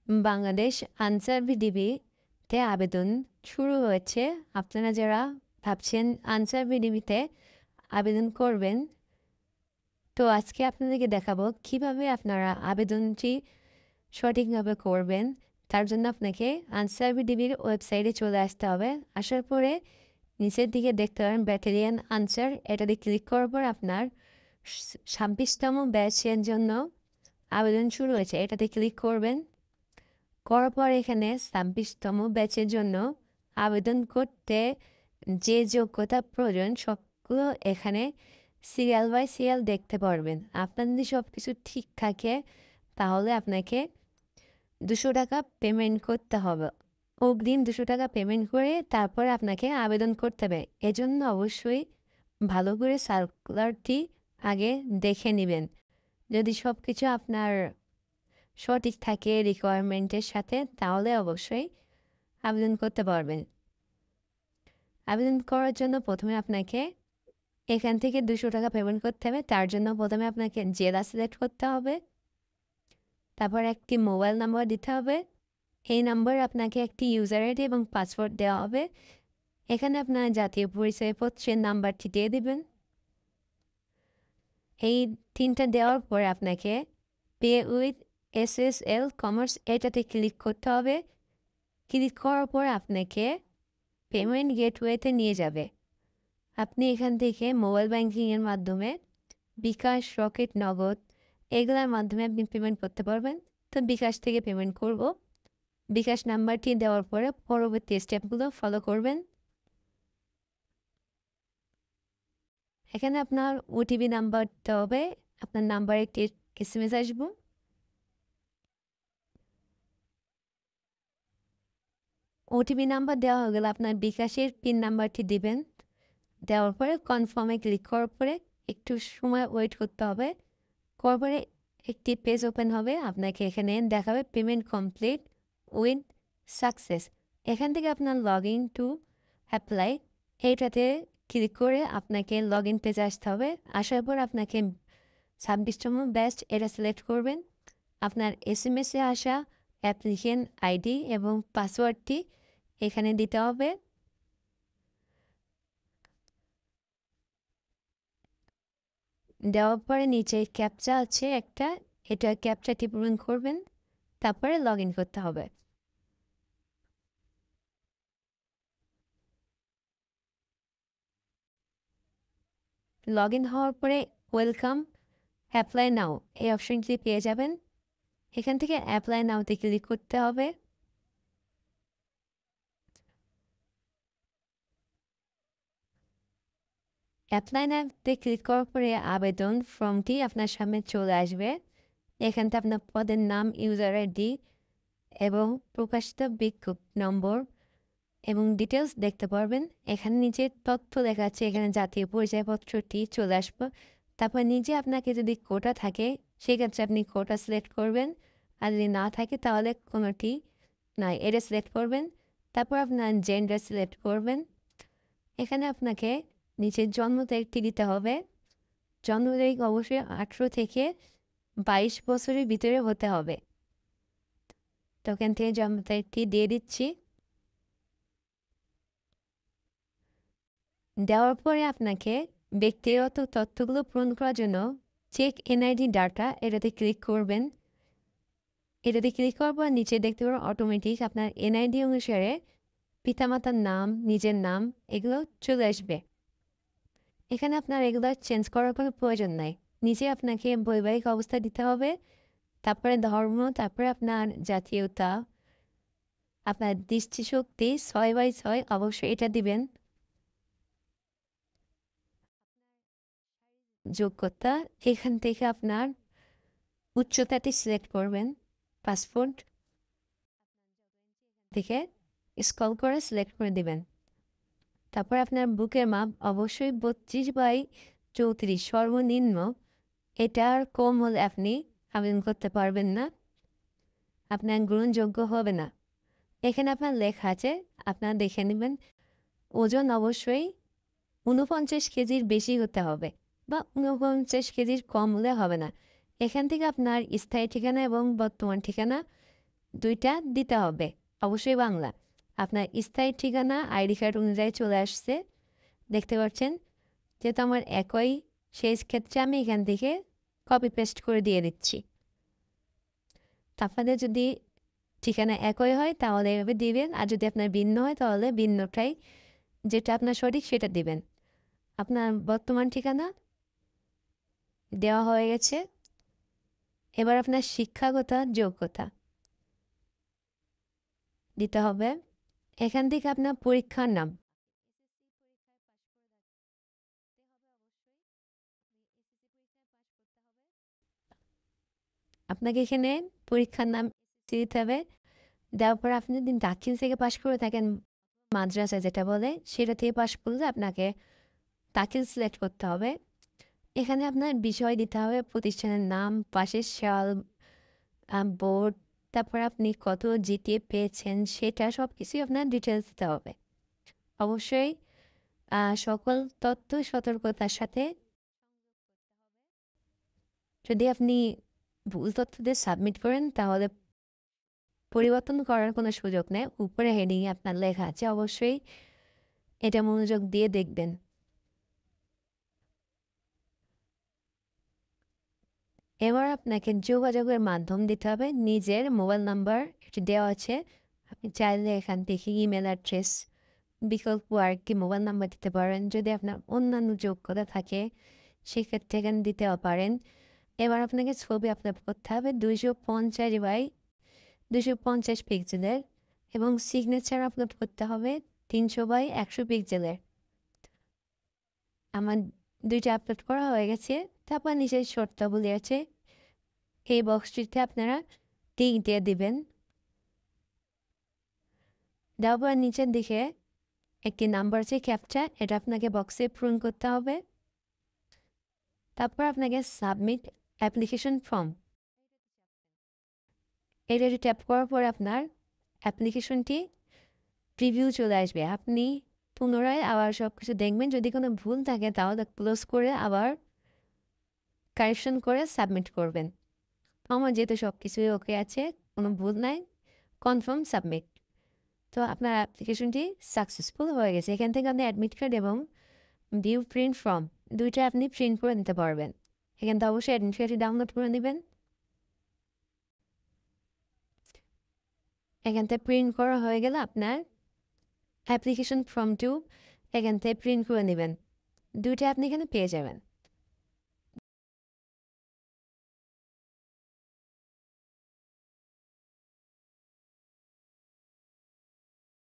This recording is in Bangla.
বাংলাদেশ আনসার ভিডিপিতে আবেদন শুরু হয়েছে। আপনারা যারা ভাবছেন আনসার ভিডিপিতে আবেদন করবেন, তো আজকে আপনাদেরকে দেখাবো কিভাবে আপনারা আবেদনটি সঠিকভাবে করবেন। তার জন্য আপনাকে আনসার ভিডিপির ওয়েবসাইটে চলে আসতে হবে। আসার পরে নিচের দিকে দেখতে পারেন ব্যাটালিয়ান আনসার, এটাতে ক্লিক করার পর আপনার 26তম ব্যাচের জন্য আবেদন শুরু হয়েছে, এটাতে ক্লিক করবেন। করার পর এখানে 26তম ব্যাচের জন্য আবেদন করতে যে যোগ্যতা প্রয়োজন সবগুলো এখানে সিরিয়াল বাই সিরিয়াল দেখতে পারবেন। আপনার যদি সব কিছু ঠিক থাকে তাহলে আপনাকে 200 টাকা পেমেন্ট করতে হবে। অগ্রিম 200 টাকা পেমেন্ট করে তারপর আপনাকে আবেদন করতে হবে। এজন্য অবশ্যই ভালো করে সার্কুলারটি আগে দেখে নেবেন। যদি সব কিছু আপনার সঠিক থাকে রিকোয়ারমেন্টের সাথে, তাহলে অবশ্যই আবেদন করতে পারবেন। আবেদন করার জন্য প্রথমে আপনাকে এখান থেকে 200 টাকা পেমেন্ট করতে হবে। তার জন্য প্রথমে আপনাকে জেলা সিলেক্ট করতে হবে, তারপর একটি মোবাইল নাম্বার দিতে হবে। এই নাম্বার আপনাকে একটি ইউজার আইডি এবং পাসওয়ার্ড দেওয়া হবে। এখানে আপনার জাতীয় পরিচয়পত্রের নাম্বারটি দিয়ে দিবেন। এই 3টা দেওয়ার পর আপনাকে পে উইথ SSL কমার্স এটাতে ক্লিক করতে হবে। ক্লিক করার পর আপনাকে পেমেন্ট গেটওয়েতে নিয়ে যাবে। আপনি এখান থেকে মোবাইল ব্যাংকিংয়ের মাধ্যমে বিকাশ, রকেট, নগদ এগুলোর মাধ্যমে আপনি পেমেন্ট করতে পারবেন। তো বিকাশ থেকে পেমেন্ট করব। বিকাশ নাম্বারটি দেওয়ার পরে পরবর্তী স্টেপগুলো ফলো করবেন। এখানে আপনার ওটিপি নাম্বার দিতে হবে। আপনার নাম্বারে একটি SMS আসবো। ওটিপি নাম্বার দেওয়া হয়ে গেলে আপনার বিকাশের পিন নাম্বারটি দিবেন। দেওয়ার পরে কনফার্মে ক্লিক করার পরে একটু সময় ওয়েট করতে হবে। করার পরে একটি পেজ ওপেন হবে। আপনাকে এখানে দেখাবে পেমেন্ট কমপ্লিট উইথ সাকসেস। এখান থেকে আপনার লগ ইন টু অ্যাপ্লাই এইটাতে ক্লিক করে আপনাকে লগ ইন পেজে আসতে হবে। আসার পর আপনাকে 26তম ব্যাচ এটা সিলেক্ট করবেন। আপনার SMS-এ আসা অ্যাপ্লিকেশন আইডি এবং পাসওয়ার্ডটি এখানে দিতে হবে। দেওয়ার পরে নিচে ক্যাপচা আছে একটা, এটা ক্যাপচাটি পূরণ করবেন, তারপরে লগ ইন করতে হবে। লগ ইন হওয়ার পরে ওয়েলকাম অ্যাপ্লাই নাও এই অপশনটি পেয়ে যাবেন। এখান থেকে অ্যাপ্লাই নাওতে ক্লিক করতে হবে। অ্যাপ্লাই নাওতে ক্লিক করার পরে আবেদন ফর্মটি আপনার সামনে চলে আসবে। এখান থেকে আপনার পদের নাম, ইউজার আইডি এবং প্রকাশিত বিজ্ঞপ্তি নম্বর এবং ডিটেলস দেখতে পারবেন। এখানে নিচে তথ্য লেখা আছে, এখানে জাতীয় পরিচয়পত্রটি চলে আসবে। তারপর নিচে আপনাকে যদি কোটা থাকে সেক্ষেত্রে আপনি কোটা সিলেক্ট করবেন, আর যদি না থাকে তাহলে কোনোটি নাই এটা সিলেক্ট করবেন। তারপর আপনার জেন্ডার সিলেক্ট করবেন। এখানে আপনাকে নিচের জন্ম তারিখটি দিতে হবে। জন্ম তারিখ অবশ্যই 18 থেকে 22 বছরের ভিতরে হতে হবে। তো এখান থেকে জন্ম তারিখটি দিয়ে দিচ্ছি। দেওয়ার পরে আপনাকে ব্যক্তিগত তথ্যগুলো পূরণ করার জন্য চেক এনআইডি ডাটা এটাতে ক্লিক করবেন। এটাতে ক্লিক করার পর নিচে দেখতে পাবেন অটোমেটিক আপনার এনআইডি অনুসারে পিতামাতার নাম, নিজের নাম এগুলো চলে আসবে। এখানে আপনার এগুলো চেঞ্জ করার কোনো প্রয়োজন নাই। নিচে আপনাকে বৈবাহিক অবস্থা দিতে হবে, তারপরে ধর্ম, তারপরে আপনার জাতীয়তা, আপনার দৃষ্টিশক্তি 6/6 অবশ্যই এটা দিবেন। যোগ্যতা এখান থেকে আপনার উচ্চতাটি সিলেক্ট করবেন। পাসপোর্ট থেকে স্ক্রল করে সিলেক্ট করে দিবেন। তারপর আপনার বুকের মাপ অবশ্যই 32/34 সর্বনিম্ন। এটার কম হলে আপনি আবেদন করতে পারবেন না, আপনার গ্রহণযোগ্য হবে না। এখানে আপনার লেখা আছে, আপনারা দেখে নেবেন। ওজন অবশ্যই 49 কেজির বেশি হতে হবে বা 49 কেজির কম হলে হবে না। এখান থেকে আপনার স্থায়ী ঠিকানা এবং বর্তমান ঠিকানা দুইটা দিতে হবে, অবশ্যই বাংলা। আপনার স্থায়ী ঠিকানা আইডি কার্ড অনুযায়ী চলে আসছে, দেখতে পাচ্ছেন। যেহেতু আমার একই, সেই ক্ষেত্রে আমি এখান থেকে কপি পেস্ট করে দিয়ে দিচ্ছি। তো আপনাদের যদি ঠিকানা একই হয় তাহলে এভাবে দিবেন, আর যদি আপনার ভিন্ন হয় তাহলে ভিন্নটাই, যেটা আপনার সঠিক সেটা দিবেন। আপনার বর্তমান ঠিকানা দেওয়া হয়ে গেছে। এবার আপনার শিক্ষাগত যোগ্যতা দিতে হবে। এখান থেকে আপনার পরীক্ষার নাম, আপনাকে এখানে পরীক্ষার নাম দিতে হবে। দেওয়ার পর আপনি যদি দাখিল থেকে পাশ করে থাকেন, মাদ্রাসা যেটা বলে সেটা থেকে পাশ করলে আপনাকে দাখিল সিলেক্ট করতে হবে। এখানে আপনার বিষয় দিতে হবে, প্রতিষ্ঠানের নাম, পাশের সাল, বোর্ড, তারপর আপনি কত জিটিএ পেয়েছেন সেটা সব কিছুই আপনার ডিটেলস দিতে হবে। অবশ্যই সকল তথ্য সতর্কতার সাথে। যদি আপনি ভুল তথ্য দিয়ে সাবমিট করেন তাহলে পরিবর্তন করার কোনো সুযোগ নেই। উপরে হেডিংয়ে আপনার লেখা আছে, অবশ্যই এটা মনোযোগ দিয়ে দেখবেন। এবার আপনাকে যোগাযোগের মাধ্যম দিতে হবে। নিজের মোবাইল নাম্বার এটি দেওয়া আছে, আপনি চাইলে এখান থেকে ইমেল অ্যাড্রেস বিকল্প আর কি মোবাইল নাম্বার দিতে পারেন। যদি আপনার অন্যান্য যোগ্যতা থাকে সেক্ষেত্রে এখানে দিতেও পারেন। এবার আপনাকে ছবি আপলোড করতে হবে 250 বাই 250 পিক্সেলের, এবং সিগনেচার আপলোড করতে হবে 300 বাই 100 পিক্সেলের। আমার দুইটা আপলোড করা হয়ে গেছে। তারপর নিচের শর্তাবলী আছে, এই বক্সটিতে আপনারা টিক দিয়ে দিবেন। দেওয়ার পর নিচের দিকে একটি নাম্বার আছে ক্যাপচা, এটা আপনাকে বক্সে পূরণ করতে হবে। তারপর আপনাকে সাবমিট অ্যাপ্লিকেশন ফর্ম, এটা ট্যাপ করার পর আপনার অ্যাপ্লিকেশনটি প্রিভিউ চলে আসবে। আপনি পুনরায় আবার সব কিছু দেখবেন, যদি কোনো ভুল থাকে তাহলে ক্লোজ করে আবার কারেকশন করে সাবমিট করবেন। আমার যেহেতু সব কিছুই ওকে আছে, কোনো ভুল নাই, কনফার্ম সাবমিট। তো আপনার অ্যাপ্লিকেশনটি সাকসেসফুল হয়ে গেছে। এখান থেকে আপনি অ্যাডমিট কার্ড এবং ভিউ প্রিন্ট ফর্ম দুইটা আপনি প্রিন্ট করে নিতে পারবেন। এখান থেকে অবশ্যই অ্যাডমিট কার্ডটি ডাউনলোড করে নেবেন। এখান থেকে প্রিন্ট করা হয়ে গেলে আপনার অ্যাপ্লিকেশন ফর্ম 2 এখান থেকে প্রিন্ট করে নেবেন। দুইটা আপনি এখানে পেয়ে যাবেন।